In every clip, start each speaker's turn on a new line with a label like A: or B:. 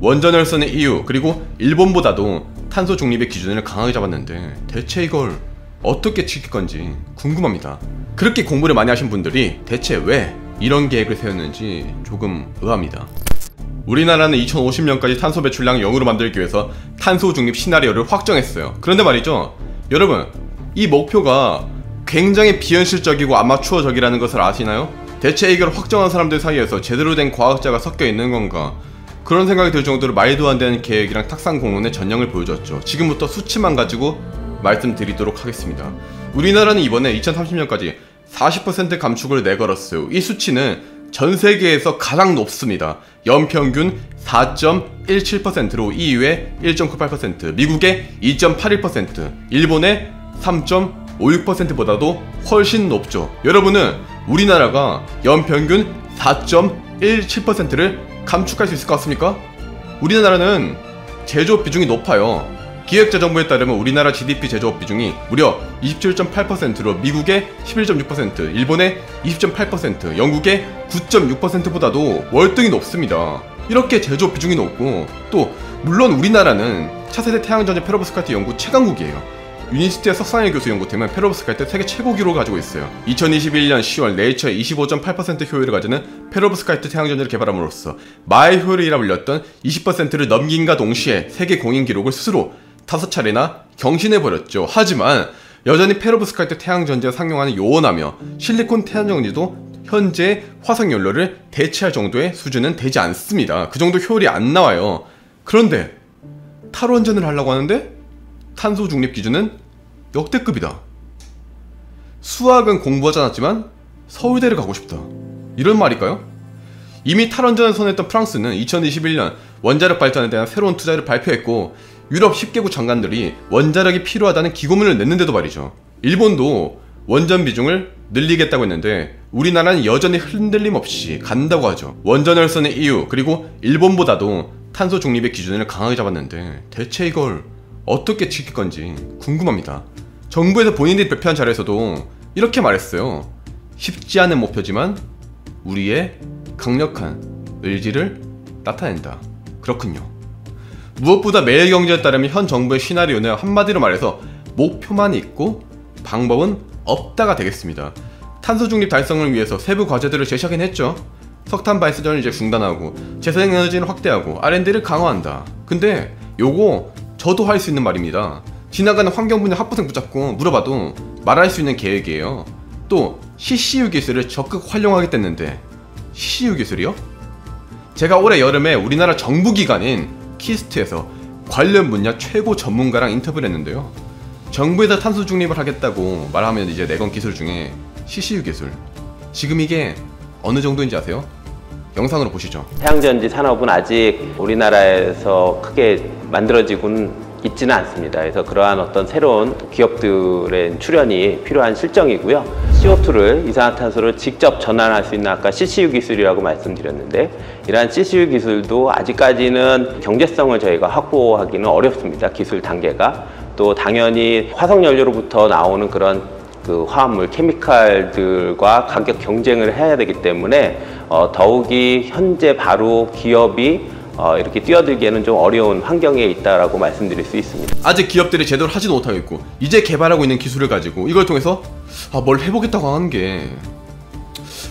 A: 원전을 쓰는 EU 그리고 일본보다도 탄소 중립의 기준을 강하게 잡았는데 대체 이걸 어떻게 지킬 건지 궁금합니다. 그렇게 공부를 많이 하신 분들이 대체 왜 이런 계획을 세웠는지 조금 의아합니다. 우리나라는 2050년까지 탄소 배출량을 0으로 만들기 위해서 탄소 중립 시나리오를 확정했어요. 그런데 말이죠, 여러분, 이 목표가 굉장히 비현실적이고 아마추어적이라는 것을 아시나요? 대체 이걸 확정한 사람들 사이에서 제대로 된 과학자가 섞여 있는 건가? 그런 생각이 들 정도로 말도 안 되는 계획이랑 탁상 공론의 전형을 보여줬죠. 지금부터 수치만 가지고 말씀드리도록 하겠습니다. 우리나라는 이번에 2030년까지 40% 감축을 내걸었어요. 이 수치는 전 세계에서 가장 높습니다. 연평균 4.17%로 EU의 1.98%, 미국의 2.81%, 일본의 3.56%보다도 훨씬 높죠. 여러분은 우리나라가 연평균 4.17%를 감축할 수 있을 것 같습니까? 우리나라는 제조업 비중이 높아요. 기획재정부에 따르면 우리나라 GDP 제조업 비중이 무려 27.8%로 미국의 11.6%, 일본의 20.8%, 영국의 9.6%보다도 월등히 높습니다. 이렇게 제조업 비중이 높고, 또 물론 우리나라는 차세대 태양전지 페로브스카이트 연구 최강국이에요. 유니스트의 석상일 교수 연구팀은 페로브스카이트 세계 최고 기록을 가지고 있어요. 2021년 10월 네이처의 25.8% 효율을 가지는 페로브스카이트 태양전지를 개발함으로써 마의 효율이라 불렸던 20%를 넘긴과 동시에 세계 공인 기록을 스스로 5차례나 경신해버렸죠. 하지만 여전히 페로브스카이트 태양전지가 상용하는 요원하며 실리콘 태양전지도 현재 화석연료를 대체할 정도의 수준은 되지 않습니다. 그 정도 효율이 안 나와요. 그런데 탈원전을 하려고 하는데 탄소 중립 기준은 역대급이다. 수학은 공부하지 않았지만 서울대를 가고 싶다. 이런 말일까요? 이미 탈원전을 선언했던 프랑스는 2021년 원자력 발전에 대한 새로운 투자를 발표했고, 유럽 10개국 장관들이 원자력이 필요하다는 기고문을 냈는데도 말이죠. 일본도 원전 비중을 늘리겠다고 했는데 우리나라는 여전히 흔들림 없이 간다고 하죠. 원전을 쓰는 EU 그리고 일본보다도 탄소 중립의 기준을 강하게 잡았는데 대체 이걸 어떻게 지킬 건지 궁금합니다. 정부에서 본인들이 발표한 자료에서도 이렇게 말했어요. 쉽지 않은 목표지만 우리의 강력한 의지를 나타낸다. 그렇군요. 무엇보다 매일경제에 따르면 현 정부의 시나리오는 한마디로 말해서 목표만 있고 방법은 없다가 되겠습니다. 탄소 중립 달성을 위해서 세부 과제들을 제시하긴 했죠. 석탄 발전을 이제 중단하고 재생에너지를 확대하고 R&D를 강화한다. 근데 요거 저도 할 수 있는 말입니다. 지나가는 환경분야 학부생 붙잡고 물어봐도 말할 수 있는 계획이에요. 또 CCU 기술을 적극 활용하겠다는데 CCU 기술이요? 제가 올해 여름에 우리나라 정부기관인 키스트에서 관련 분야 최고 전문가랑 인터뷰를 했는데요. 정부에서 탄소 중립을 하겠다고 말하면 이제 내건 기술 중에 CCU 기술, 지금 이게 어느 정도인지 아세요? 영상으로 보시죠.
B: 태양전지 산업은 아직 우리나라에서 크게 만들어지고는 있지는 않습니다. 그래서 그러한 어떤 새로운 기업들의 출연이 필요한 실정이고요. CO2를, 이산화탄소를 직접 전환할 수 있는 아까 CCU 기술이라고 말씀드렸는데, 이러한 CCU 기술도 아직까지는 경제성을 저희가 확보하기는 어렵습니다. 기술 단계가. 또 당연히 화석연료로부터 나오는 그런 그 화합물, 케미칼들과 가격 경쟁을 해야 되기 때문에 더욱이 현재 바로 기업이 이렇게 뛰어들기에는 좀 어려운 환경에 있다라고 말씀드릴 수 있습니다.
A: 아직 기업들이 제대로 하지도 못하고 있고 이제 개발하고 있는 기술을 가지고 이걸 통해서 뭘 해보겠다고 하는 게,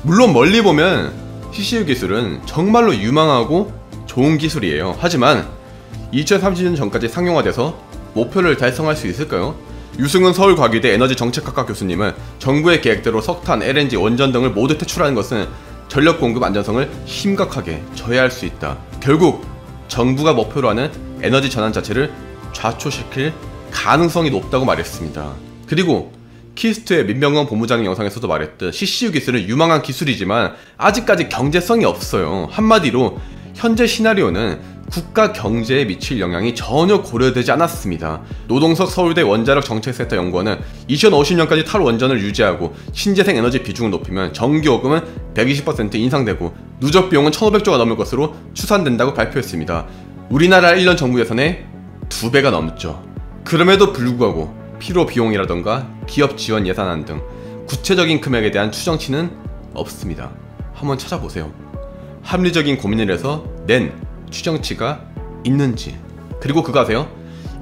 A: 물론 멀리 보면 CCU 기술은 정말로 유망하고 좋은 기술이에요. 하지만 2030년 전까지 상용화돼서 목표를 달성할 수 있을까요? 유승은 서울과기대 에너지정책학과 교수님은 정부의 계획대로 석탄, LNG, 원전 등을 모두 퇴출하는 것은 전력 공급 안전성을 심각하게 저해할 수 있다. 결국 정부가 목표로 하는 에너지 전환 자체를 좌초시킬 가능성이 높다고 말했습니다. 그리고 키스트의 민병건 본부장 영상에서도 말했듯 CCU 기술은 유망한 기술이지만 아직까지 경제성이 없어요. 한마디로 현재 시나리오는 국가 경제에 미칠 영향이 전혀 고려되지 않았습니다. 노동석 서울대 원자력 정책센터 연구원은 2050년까지 탈원전을 유지하고 신재생 에너지 비중을 높이면 전기요금은 120% 인상되고 누적 비용은 1,500조가 넘을 것으로 추산된다고 발표했습니다. 우리나라 1년 정부 예산의 2배가 넘죠. 그럼에도 불구하고 필요 비용이라던가 기업 지원 예산안 등 구체적인 금액에 대한 추정치는 없습니다. 한번 찾아보세요. 합리적인 고민을 해서 낸 추정치가 있는지. 그리고 그거 아세요?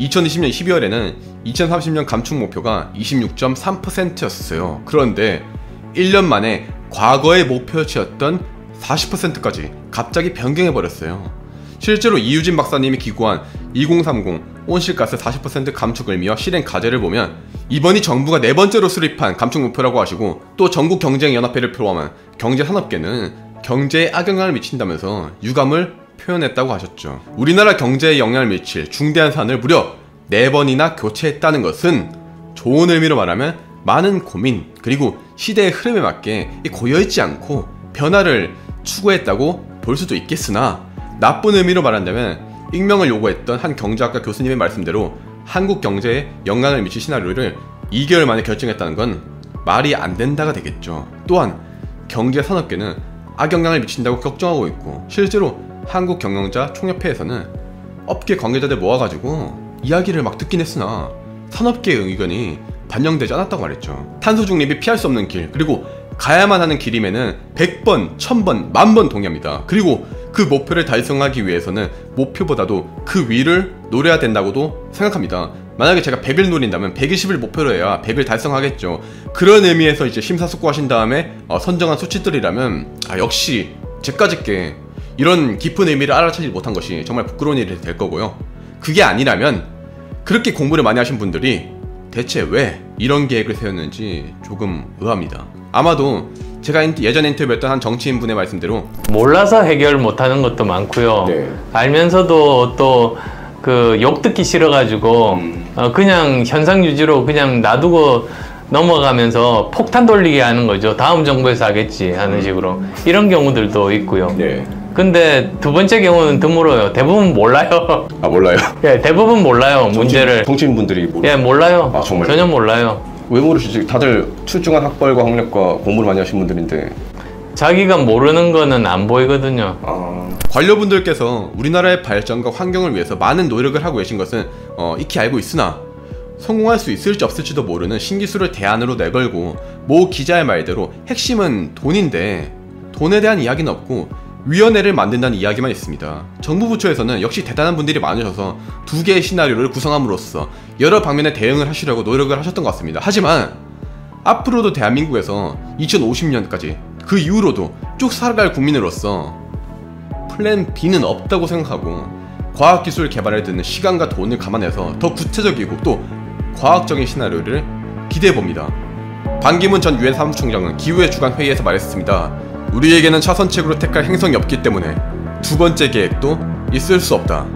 A: 2020년 12월에는 2030년 감축 목표가 26.3%였어요. 그런데 1년 만에 과거의 목표치였던 40%까지 갑자기 변경해버렸어요. 실제로 이유진 박사님이 기고한 2030 온실가스 40% 감축 의미와 실행 과제를 보면 이번이 정부가 4번째로 수립한 감축 목표라고 하시고, 또 전국경쟁연합회를 포함한 경제산업계는 경제에 악영향을 미친다면서 유감을 표현했다고 하셨죠. 우리나라 경제에 영향을 미칠 중대한 사안을 무려 4번이나 교체했다는 것은 좋은 의미로 말하면 많은 고민 그리고 시대의 흐름에 맞게 고여있지 않고 변화를 추구했다고 볼 수도 있겠으나, 나쁜 의미로 말한다면 익명을 요구했던 한 경제학과 교수님의 말씀대로 한국 경제에 영향을 미칠 시나리오를 2개월 만에 결정했다는 건 말이 안 된다가 되겠죠. 또한 경제산업계는 악영향을 미친다고 걱정하고 있고, 실제로 한국경영자 총협회에서는 업계 관계자들 모아가지고 이야기를 막 듣긴 했으나 산업계의 의견이 반영되지 않았다고 말했죠. 탄소 중립이 피할 수 없는 길, 그리고 가야만 하는 길임에는 100번, 1000번, 10,000번 동의합니다. 그리고 그 목표를 달성하기 위해서는 목표보다도 그 위를 노려야 된다고도 생각합니다. 만약에 제가 100을 노린다면 120을 목표로 해야 100을 달성하겠죠. 그런 의미에서 이제 심사숙고하신 다음에 선정한 수치들이라면 역시 제까짓게 이런 깊은 의미를 알아차지 못한 것이 정말 부끄러운 일이 될 거고요. 그게 아니라면 그렇게 공부를 많이 하신 분들이 대체 왜 이런 계획을 세웠는지 조금 의아합니다. 아마도 제가 예전에 인터뷰했던 한 정치인분의 말씀대로
C: 몰라서 해결 못하는 것도 많고요.
A: 네.
C: 알면서도 또 그 욕 듣기 싫어가지고 그냥 현상 유지로 그냥 놔두고 넘어가면서 폭탄 돌리게 하는 거죠. 다음 정부에서 하겠지 하는 식으로. 이런 경우들도 있고요.
A: 네.
C: 근데 두 번째 경우는 드물어요. 대부분 몰라요.
A: 아, 몰라요?
C: 예, 대부분 몰라요. 문제를.
A: 정치인분들이
C: 예, 몰라요.
A: 아, 정말요?
C: 전혀 몰라요.
A: 왜 모르시지? 다들 출중한 학벌과 학력과 공부를 많이 하신 분들인데.
C: 자기가 모르는 거는 안 보이거든요.
A: 관료분들께서 우리나라의 발전과 환경을 위해서 많은 노력을 하고 계신 것은 익히 알고 있으나 성공할 수 있을지 없을지도 모르는 신기술을 대안으로 내걸고, 모 기자의 말대로 핵심은 돈인데 돈에 대한 이야기는 없고 위원회를 만든다는 이야기만 있습니다. 정부 부처에서는 역시 대단한 분들이 많으셔서 2개의 시나리오를 구성함으로써 여러 방면에 대응을 하시려고 노력을 하셨던 것 같습니다. 하지만 앞으로도 대한민국에서 2050년까지 그 이후로도 쭉 살아갈 국민으로서 플랜 B는 없다고 생각하고, 과학기술 개발에 드는 시간과 돈을 감안해서 더 구체적이고 또 과학적인 시나리오를 기대해봅니다. 반기문 전 유엔 사무총장은 기후의 주간 회의에서 말했습니다. 우리에게는 차선책으로 택할 행성이 없기 때문에 두 번째 계획도 있을 수 없다.